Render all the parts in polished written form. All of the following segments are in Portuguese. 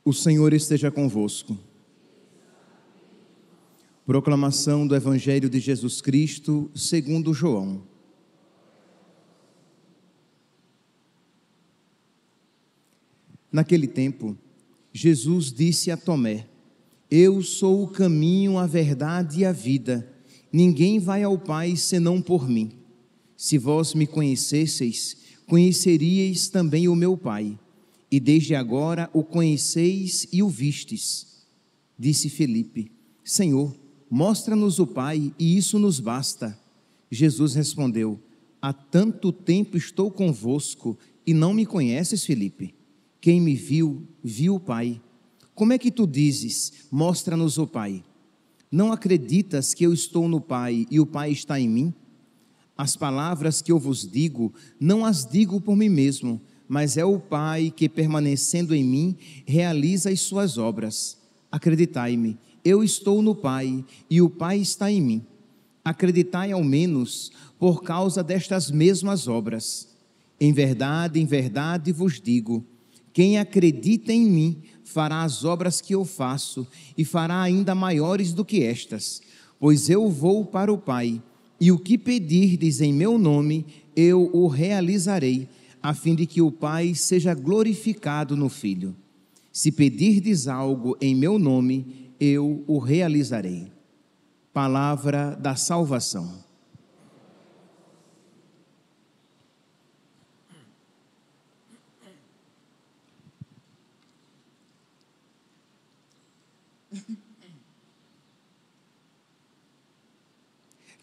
O Senhor esteja convosco. Proclamação do Evangelho de Jesus Cristo, segundo João. Naquele tempo, Jesus disse a Tomé: Eu sou o caminho, a verdade e a vida. Ninguém vai ao Pai senão por mim. Se vós me conhecesseis, conheceríeis também o meu Pai. E desde agora o conheceis e o vistes. Disse Filipe: Senhor, mostra-nos o Pai, e isso nos basta. Jesus respondeu: Há tanto tempo estou convosco, e não me conheces, Filipe? Quem me viu, viu o Pai. Como é que tu dizes: mostra-nos o Pai? Não acreditas que eu estou no Pai, e o Pai está em mim? As palavras que eu vos digo, não as digo por mim mesmo, mas é o Pai que, permanecendo em mim, realiza as suas obras. Acreditai-me, eu estou no Pai, e o Pai está em mim. Acreditai ao menos por causa destas mesmas obras. Em verdade vos digo, quem acredita em mim fará as obras que eu faço, e fará ainda maiores do que estas, pois eu vou para o Pai, e o que pedirdes em meu nome, eu o realizarei, a fim de que o Pai seja glorificado no Filho. Se pedirdes algo em meu nome, eu o realizarei. Palavra da salvação.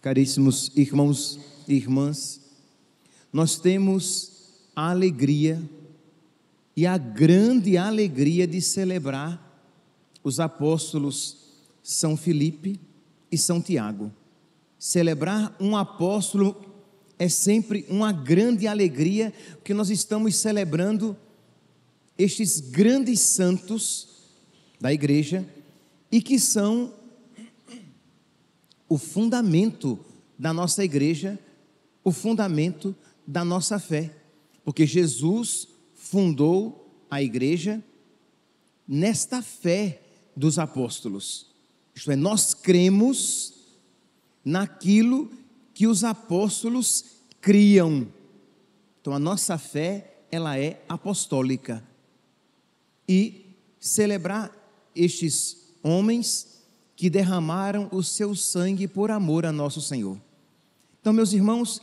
Caríssimos irmãos e irmãs, nós temos a alegria e a grande alegria de celebrar os apóstolos São Filipe e São Tiago. Celebrar um apóstolo é sempre uma grande alegria, porque nós estamos celebrando estes grandes santos da igreja e que são o fundamento da nossa igreja, o fundamento da nossa fé. Porque Jesus fundou a igreja nesta fé dos apóstolos. Isto é, nós cremos naquilo que os apóstolos criam. Então a nossa fé, ela é apostólica. E celebrar estes homens que derramaram o seu sangue por amor a nosso Senhor. Então, meus irmãos,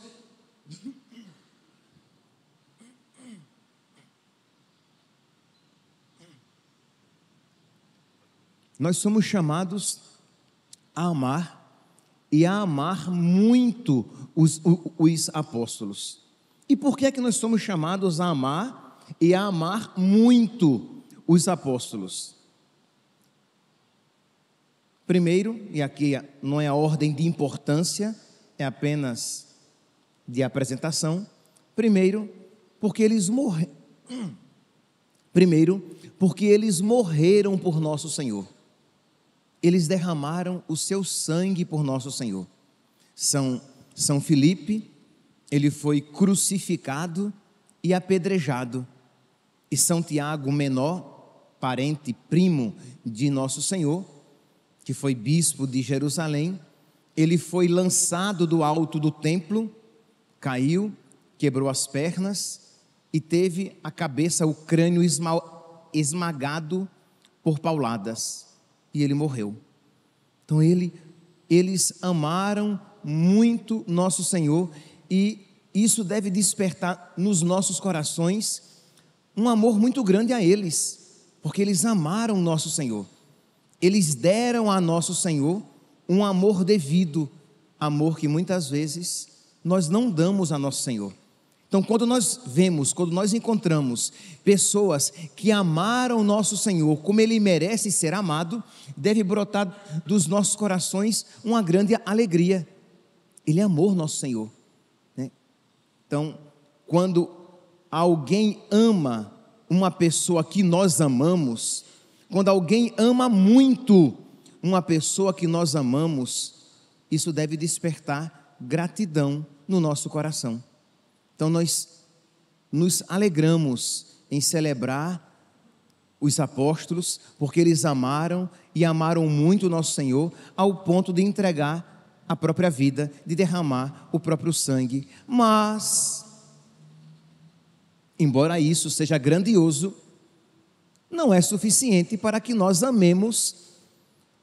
nós somos chamados a amar e a amar muito os apóstolos. E por que é que nós somos chamados a amar e a amar muito os apóstolos? Primeiro, e aqui não é a ordem de importância, é apenas de apresentação. Primeiro, porque eles morreram por nosso Senhor. Eles derramaram o seu sangue por nosso Senhor. São Filipe, ele foi crucificado e apedrejado. E São Tiago, menor, parente, primo de nosso Senhor, que foi bispo de Jerusalém, ele foi lançado do alto do templo, caiu, quebrou as pernas e teve a cabeça, o crânio esmagado por pauladas. E ele morreu. Então eles amaram muito nosso Senhor, e isso deve despertar nos nossos corações um amor muito grande a eles, porque eles amaram nosso Senhor. Eles deram a nosso Senhor um amor devido, amor que muitas vezes nós não damos a nosso Senhor. Então, quando nós encontramos pessoas que amaram nosso Senhor como Ele merece ser amado, deve brotar dos nossos corações uma grande alegria. Ele amou nosso Senhor, né? Então, quando alguém ama uma pessoa que nós amamos, quando alguém ama muito uma pessoa que nós amamos, isso deve despertar gratidão no nosso coração. Então nós nos alegramos em celebrar os apóstolos, porque eles amaram e amaram muito o nosso Senhor, ao ponto de entregar a própria vida, de derramar o próprio sangue. Mas, embora isso seja grandioso, não é suficiente para que nós amemos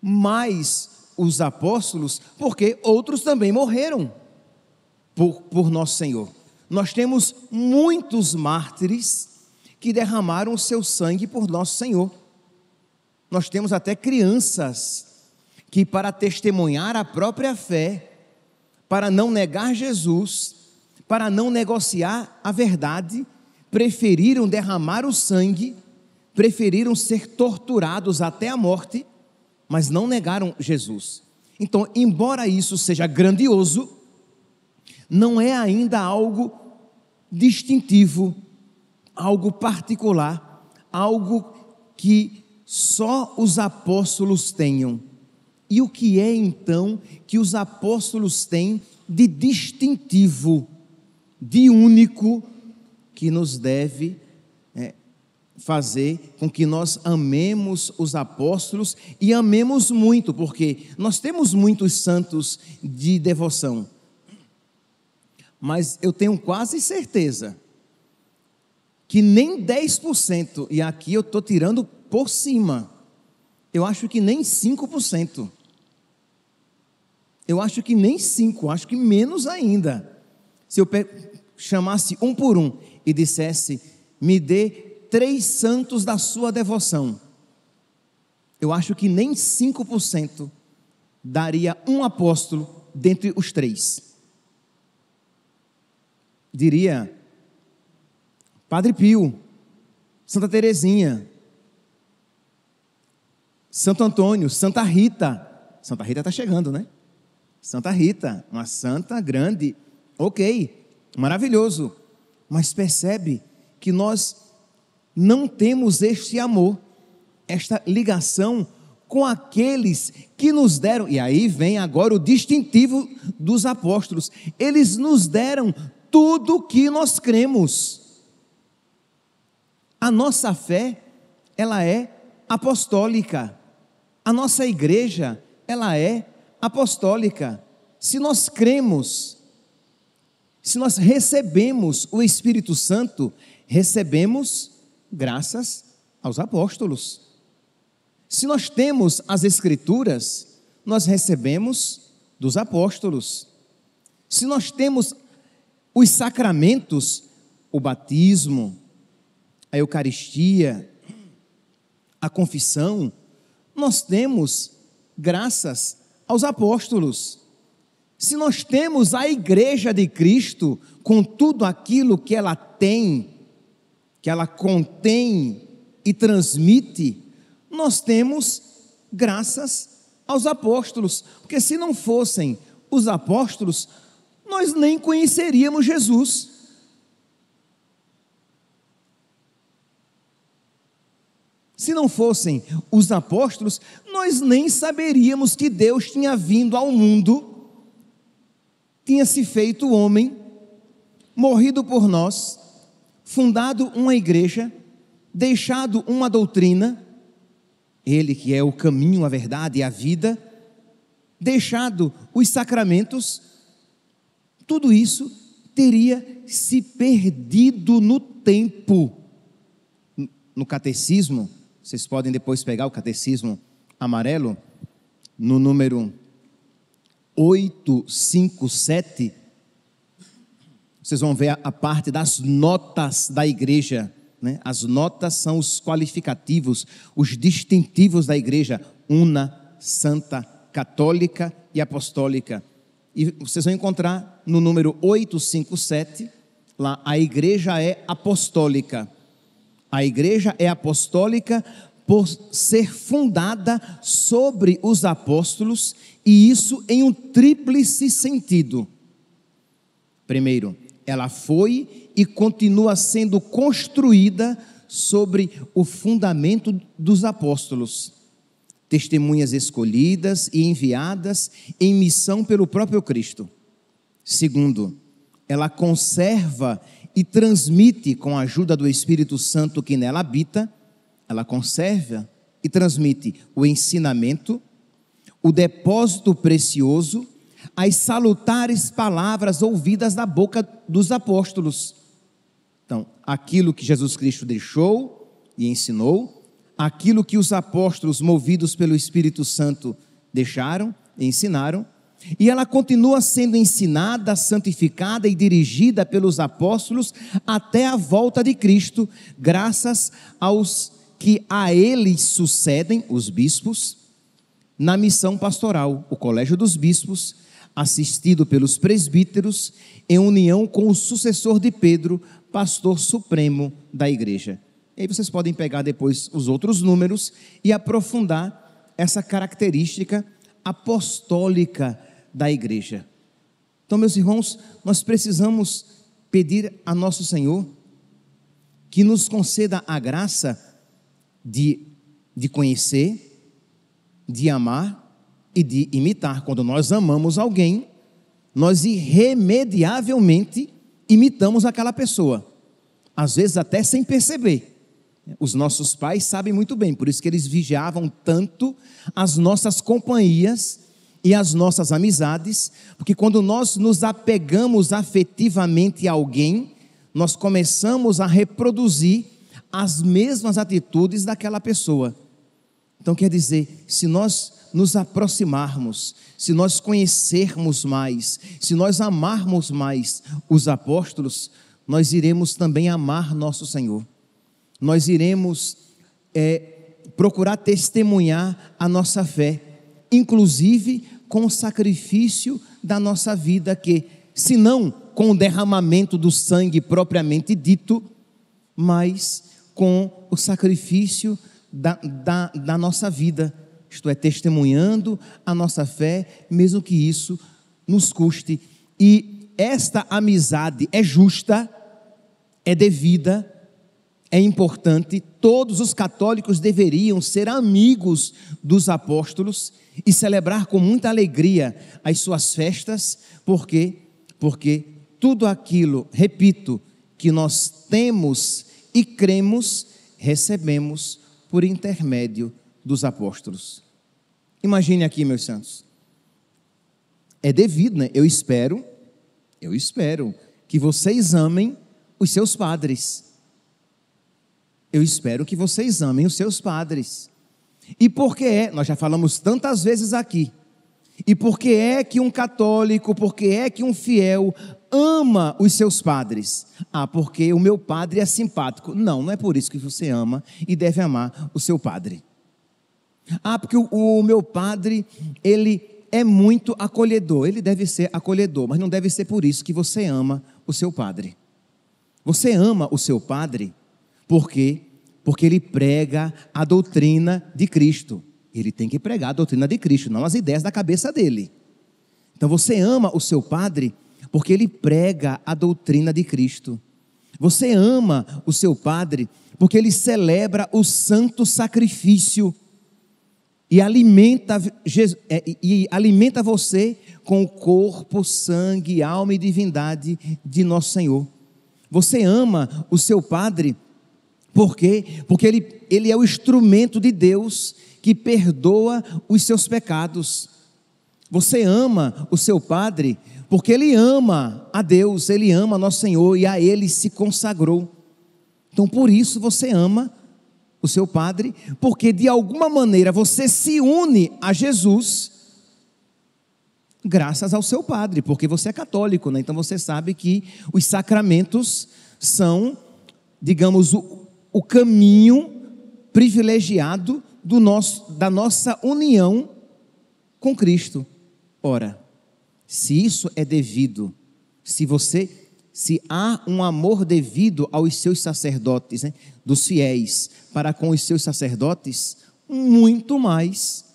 mais os apóstolos, porque outros também morreram por nosso Senhor. Nós temos muitos mártires que derramaram o seu sangue por nosso Senhor. Nós temos até crianças que, para testemunhar a própria fé, para não negar Jesus, para não negociar a verdade, preferiram derramar o sangue, preferiram ser torturados até a morte, mas não negaram Jesus. Então, embora isso seja grandioso, não é ainda algo distintivo, algo particular, algo que só os apóstolos tenham. E o que é então que os apóstolos têm de distintivo, de único, que nos deve fazer com que nós amemos os apóstolos e amemos muito, porque nós temos muitos santos de devoção, mas eu tenho quase certeza que nem 10%, e aqui eu estou tirando por cima, eu acho que nem 5%, eu acho que nem 5%, acho que menos ainda, se eu chamasse um por um e dissesse, me dê 3 santos da sua devoção, eu acho que nem 5% daria um apóstolo dentre os 3. Diria Padre Pio, Santa Teresinha, Santo Antônio, Santa Rita. Santa Rita está chegando, né? Santa Rita, uma santa grande, ok, maravilhoso, mas percebe que nós não temos este amor, esta ligação com aqueles que nos deram, e aí vem agora o distintivo dos apóstolos, eles nos deram tudo o que nós cremos. A nossa fé, ela é apostólica, a nossa igreja, ela é apostólica. Se nós cremos, se nós recebemos o Espírito Santo, recebemos graças aos apóstolos. Se nós temos as Escrituras, nós recebemos dos apóstolos. Se nós temos os sacramentos, o batismo, a Eucaristia, a confissão, nós temos graças aos apóstolos. Se nós temos a Igreja de Cristo com tudo aquilo que ela tem, que ela contém e transmite, nós temos graças aos apóstolos, porque se não fossem os apóstolos, nós nem conheceríamos Jesus. Se não fossem os apóstolos, nós nem saberíamos que Deus tinha vindo ao mundo, tinha se feito homem, morrido por nós, fundado uma igreja, deixado uma doutrina, Ele que é o caminho, a verdade e a vida, deixado os sacramentos, tudo isso teria se perdido no tempo. No catecismo, vocês podem depois pegar o catecismo amarelo, no número 857, vocês vão ver a parte das notas da igreja, né? As notas são os qualificativos, os distintivos da igreja, una, santa, católica e apostólica. E vocês vão encontrar no número 857, lá, a igreja é apostólica. A igreja é apostólica por ser fundada sobre os apóstolos, e isso em um tríplice sentido. Primeiro, ela foi e continua sendo construída sobre o fundamento dos apóstolos, testemunhas escolhidas e enviadas em missão pelo próprio Cristo. Segundo, ela conserva e transmite, com a ajuda do Espírito Santo que nela habita, ela conserva e transmite o ensinamento, o depósito precioso, as salutares palavras ouvidas da boca dos apóstolos. Então, aquilo que Jesus Cristo deixou e ensinou, aquilo que os apóstolos, movidos pelo Espírito Santo, deixaram e ensinaram, e ela continua sendo ensinada, santificada e dirigida pelos apóstolos até a volta de Cristo, graças aos que a eles sucedem, os bispos, na missão pastoral, o Colégio dos Bispos, assistido pelos presbíteros, em união com o sucessor de Pedro, pastor supremo da igreja. E aí vocês podem pegar depois os outros números e aprofundar essa característica apostólica da igreja. Então, meus irmãos, nós precisamos pedir a nosso Senhor que nos conceda a graça de conhecer, de amar e de imitar. Quando nós amamos alguém, nós irremediavelmente imitamos aquela pessoa, às vezes até sem perceber. Os nossos pais sabem muito bem, por isso que eles vigiavam tanto as nossas companhias e as nossas amizades, porque quando nós nos apegamos afetivamente a alguém, nós começamos a reproduzir as mesmas atitudes daquela pessoa. Então quer dizer, se nós nos aproximarmos, se nós conhecermos mais, se nós amarmos mais os apóstolos, nós iremos também amar nosso Senhor. Nós iremos procurar testemunhar a nossa fé, inclusive com o sacrifício da nossa vida, que, se não com o derramamento do sangue propriamente dito, mas com o sacrifício da nossa vida, isto é, testemunhando a nossa fé, mesmo que isso nos custe. E esta amizade é justa, é devida, é importante. Todos os católicos deveriam ser amigos dos apóstolos e celebrar com muita alegria as suas festas, porque tudo aquilo, repito, que nós temos e cremos, recebemos por intermédio dos apóstolos. Imagine aqui, meus santos, é devido, né? Eu espero que vocês amem os seus padres. Eu espero que vocês amem os seus padres. E por que nós já falamos tantas vezes aqui, e por que é que um católico, por que é que um fiel ama os seus padres? Porque o meu padre é simpático. Não é por isso que você ama e deve amar o seu padre. Porque o meu padre, ele é muito acolhedor. Ele deve ser acolhedor, mas não deve ser por isso que você ama o seu padre. Você ama o seu padre porque ele prega a doutrina de Cristo. Ele tem que pregar a doutrina de Cristo, não as ideias da cabeça dele. Então você ama o seu padre porque ele prega a doutrina de Cristo. Você ama o seu padre porque ele celebra o santo sacrifício e alimenta você com o corpo, sangue, alma e divindade de nosso Senhor. Você ama o seu padre porque ele é o instrumento de Deus que perdoa os seus pecados. Você ama o seu padre porque ele ama a Deus, ele ama nosso Senhor e a ele se consagrou. Então por isso você ama o seu padre, porque de alguma maneira você se une a Jesus graças ao seu padre, porque você é católico, né? Então você sabe que os sacramentos são, digamos, o caminho privilegiado da nossa união com Cristo. Ora, se isso é devido, se há um amor devido aos seus sacerdotes, né, dos fiéis para com os seus sacerdotes, muito mais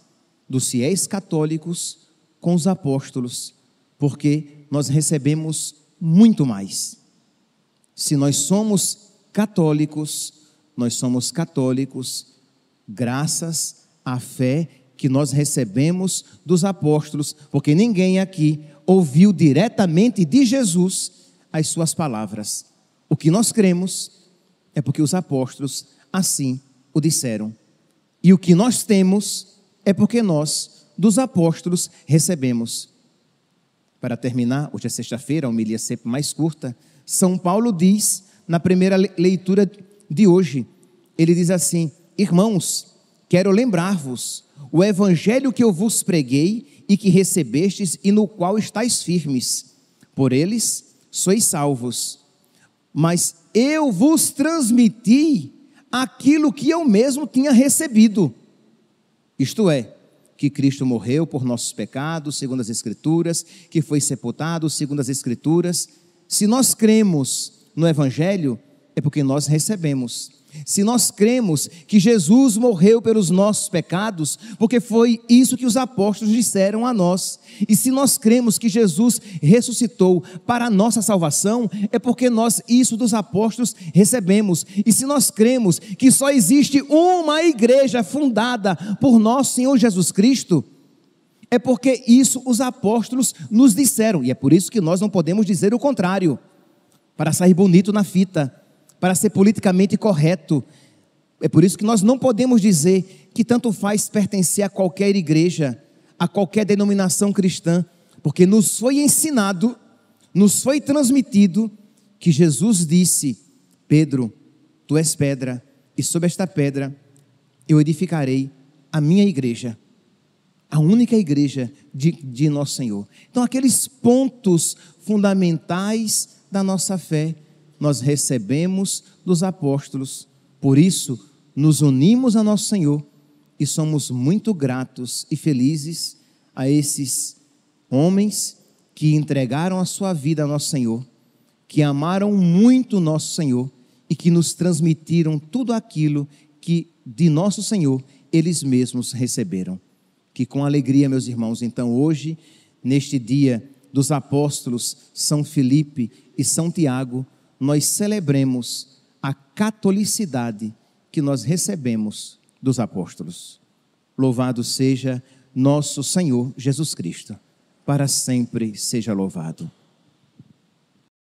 dos fiéis católicos com os apóstolos, porque nós recebemos muito mais. Se nós somos católicos graças à fé que nós recebemos dos apóstolos, porque ninguém aqui ouviu diretamente de Jesus as suas palavras. O que nós cremos é porque os apóstolos assim o disseram. E o que nós temos é porque nós, dos apóstolos, recebemos. Para terminar, hoje é sexta-feira, a homilia sempre mais curta, São Paulo diz, na primeira leitura de hoje, ele diz assim: irmãos, quero lembrar-vos o evangelho que eu vos preguei e que recebestes e no qual estáis firmes. Por eles sois salvos. Mas eu vos transmiti aquilo que eu mesmo tinha recebido. Isto é, que Cristo morreu por nossos pecados, segundo as Escrituras, que foi sepultado, segundo as Escrituras. Se nós cremos no Evangelho, é porque nós recebemos. Se nós cremos que Jesus morreu pelos nossos pecados, porque foi isso que os apóstolos disseram a nós. E se nós cremos que Jesus ressuscitou para a nossa salvação, é porque nós isso dos apóstolos recebemos. E se nós cremos que só existe uma igreja fundada por nosso Senhor Jesus Cristo, é porque isso os apóstolos nos disseram. E é por isso que nós não podemos dizer o contrário, para sair bonito na fita, para ser politicamente correto. É por isso que nós não podemos dizer que tanto faz pertencer a qualquer igreja, a qualquer denominação cristã, porque nos foi ensinado, nos foi transmitido que Jesus disse: Pedro, tu és pedra, e sobre esta pedra eu edificarei a minha igreja, a única igreja de nosso Senhor. Então, aqueles pontos fundamentais da nossa fé, nós recebemos dos apóstolos. Por isso, nos unimos a nosso Senhor e somos muito gratos e felizes a esses homens que entregaram a sua vida a nosso Senhor, que amaram muito nosso Senhor e que nos transmitiram tudo aquilo que de nosso Senhor eles mesmos receberam. Que com alegria, meus irmãos, então hoje, neste dia dos apóstolos São Filipe e São Tiago, nós celebremos a catolicidade que nós recebemos dos apóstolos. Louvado seja nosso Senhor Jesus Cristo, para sempre seja louvado.